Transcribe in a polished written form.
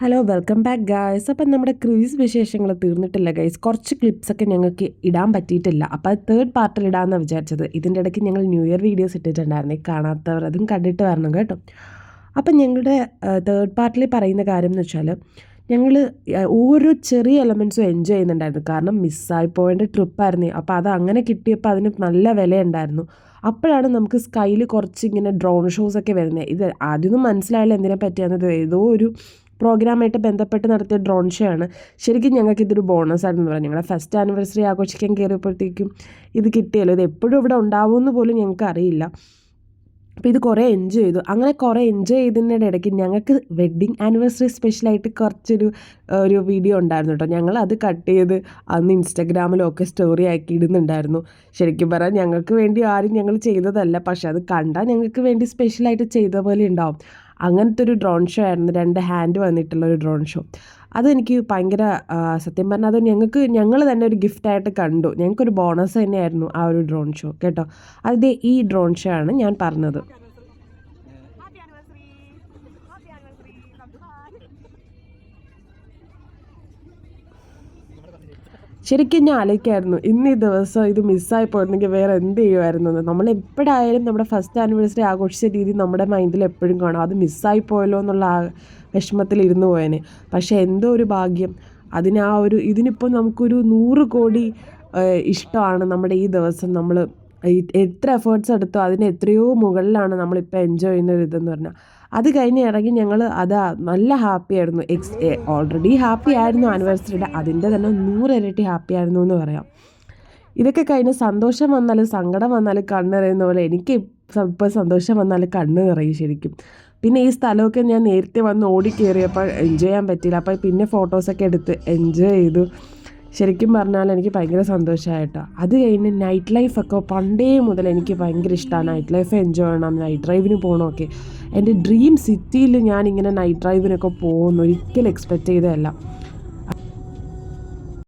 Hello welcome back guys. അപ്പം നമ്മുടെ cruise വിശേഷങ്ങൾ തീർന്നിട്ടില്ല ഗൈസ്. കുറച്ച് ക്ലിപ്സൊക്കെ ഞങ്ങൾക്ക് ഇടാൻ പറ്റിയിട്ടില്ല. അപ്പോൾ അത് തേർഡ് പാർട്ടിൽ ഇടാമെന്നാണ് വിചാരിച്ചത്. ഇതിൻ്റെ ഇടയ്ക്ക് ഞങ്ങൾ ന്യൂ ഇയർ വീഡിയോസ് ഇട്ടിട്ടുണ്ടായിരുന്നു. കാണാത്തവർ അതും കണ്ടിട്ട് വരണം കേട്ടോ. അപ്പം ഞങ്ങളുടെ തേർഡ് പാർട്ടിൽ പറയുന്ന കാര്യം എന്ന് വെച്ചാൽ ഞങ്ങൾ ഓരോ ചെറിയ എലമെൻറ്റ്സും എൻജോയ് ചെയ്യുന്നുണ്ടായിരുന്നു. കാരണം മിസ്സായി പോയേണ്ട ട്രിപ്പായിരുന്നു. അപ്പോൾ അത് അങ്ങനെ കിട്ടിയപ്പോൾ അതിന് നല്ല വിലയുണ്ടായിരുന്നു. അപ്പോഴാണ് നമുക്ക് സ്കൈയിൽ കുറച്ച് ഇങ്ങനെ ഡ്രോൺ ഷോസൊക്കെ വരുന്നത്. ഇത് ആദ്യമൊന്നും മനസ്സിലായില്ല എന്തിനെ പറ്റിയാണെന്നത്. ഏതോ ഒരു പ്രോഗ്രാമായിട്ട് ബന്ധപ്പെട്ട് നടത്തിയ ഡ്രോൺ ഷോ ആണ്. ശരിക്കും ഞങ്ങൾക്ക് ഇതൊരു ബോണസ് ആണെന്ന് പറയാം. ഞങ്ങളുടെ ഫസ്റ്റ് ആനിവേഴ്സറി ആഘോഷിക്കാൻ കയറിയപ്പോഴത്തേക്കും ഇത് കിട്ടിയല്ലോ. ഇത് എപ്പോഴും ഇവിടെ ഉണ്ടാവുമെന്ന് പോലും ഞങ്ങൾക്ക് അറിയില്ല. അപ്പോൾ ഇത് കുറേ എൻജോയ് ചെയ്തു. അങ്ങനെ കുറേ എൻജോയ് ചെയ്തതിൻ്റെ ഇടയ്ക്ക് ഞങ്ങൾക്ക് വെഡ്ഡിങ് ആനിവേഴ്സറി സ്പെഷ്യലായിട്ട് ഒരു വീഡിയോ ഉണ്ടായിരുന്നു കേട്ടോ. ഞങ്ങൾ അത് കട്ട് ചെയ്ത് അന്ന് ഇൻസ്റ്റാഗ്രാമിലൊക്കെ സ്റ്റോറി ആക്കി ഇടുന്നുണ്ടായിരുന്നു. ശരിക്കും പറഞ്ഞാൽ ഞങ്ങൾക്ക് വേണ്ടി ആരും ഞങ്ങൾ ചെയ്തതല്ല, പക്ഷെ അത് കണ്ടാൽ ഞങ്ങൾക്ക് വേണ്ടി സ്പെഷ്യലായിട്ട് ചെയ്ത പോലെ ഉണ്ടാവും. അങ്ങനത്തെ ഒരു ഡ്രോൺ ഷോ ആയിരുന്നു. 2 ഹാൻഡ് വന്നിട്ടുള്ളൊരു ഡ്രോൺ ഷോ. അതെനിക്ക് ഭയങ്കര സത്യം പറഞ്ഞാൽ അത് ഞങ്ങൾ തന്നെ ഒരു ഗിഫ്റ്റായിട്ട് കണ്ടു. ഞങ്ങൾക്കൊരു ബോണസ് തന്നെയായിരുന്നു ആ ഒരു ഡ്രോൺ ഷോ കേട്ടോ. അത് ഈ ഡ്രോൺ ഷോ ആണ് ഞാൻ പറഞ്ഞത്. ശരിക്കും ഞാൻ ആലോചിക്കായിരുന്നു ഇന്ന് ഈ ദിവസം ഇത് മിസ്സായി പോയിരുന്നെങ്കിൽ വേറെ എന്ത് ചെയ്യുമായിരുന്നു എന്ന്. നമ്മൾ എപ്പോഴായാലും നമ്മുടെ ഫസ്റ്റ് ആനിവേഴ്സറി ആഘോഷിച്ച രീതി നമ്മുടെ മൈൻഡിൽ എപ്പോഴും കാണും. അത് മിസ്സായി പോയല്ലോ എന്നുള്ള വിഷമത്തിൽ ഇരുന്ന് പോയേനെ. പക്ഷേ എന്തോ ഒരു ഭാഗ്യം ഇതിനിപ്പോൾ നമുക്കൊരു 100 കോടി ഇഷ്ടമാണ് നമ്മുടെ ഈ ദിവസം. നമ്മൾ എത്ര എഫേർട്സ് എടുത്തോ അതിന് എത്രയോ മുകളിലാണ് നമ്മളിപ്പോൾ എൻജോയ് ചെയ്യുന്ന ഒരു ഇതെന്ന് പറഞ്ഞാൽ. അത് കഴിഞ്ഞ് ഇറങ്ങി ഞങ്ങൾ നല്ല ഹാപ്പി ആയിരുന്നു. ഓൾറെഡി ഹാപ്പി ആയിരുന്നു ആനിവേഴ്സറിയുടെ, അതിൻ്റെ തന്നെ 100 ഇരട്ടി ഹാപ്പി ആയിരുന്നു എന്ന് പറയാം. ഇതൊക്കെ കഴിഞ്ഞ് സന്തോഷം വന്നാലും സങ്കടം വന്നാലും കണ്ണ് നിറയുന്ന പോലെ എനിക്ക് ഇപ്പോൾ സന്തോഷം വന്നാലും കണ്ണ് നിറയും ശരിക്കും. പിന്നെ ഈ സ്ഥലമൊക്കെ ഞാൻ നേരത്തെ വന്ന് ഓടിക്കയറിയപ്പോൾ എൻജോയ് ചെയ്യാൻ പറ്റിയില്ല. അപ്പോൾ പിന്നെ ഫോട്ടോസൊക്കെ എടുത്ത് എൻജോയ് ചെയ്തു. ശരിക്കും പറഞ്ഞാൽ എനിക്ക് ഭയങ്കര സന്തോഷമായിട്ടോ. അത് കഴിഞ്ഞ് നൈറ്റ് ലൈഫൊക്കെ പണ്ടേ മുതൽ എനിക്ക് ഭയങ്കര ഇഷ്ടമാണ്. നൈറ്റ് ലൈഫ് എൻജോയ് ചെയ്യണം, നൈറ്റ് ഡ്രൈവിന് പോകണമൊക്കെ. എൻ്റെ ഡ്രീം സിറ്റിയിൽ ഞാനിങ്ങനെ നൈറ്റ് ഡ്രൈവിനൊക്കെ പോകുമെന്ന് ഒരിക്കലും എക്സ്പെക്റ്റ് ചെയ്തതല്ല.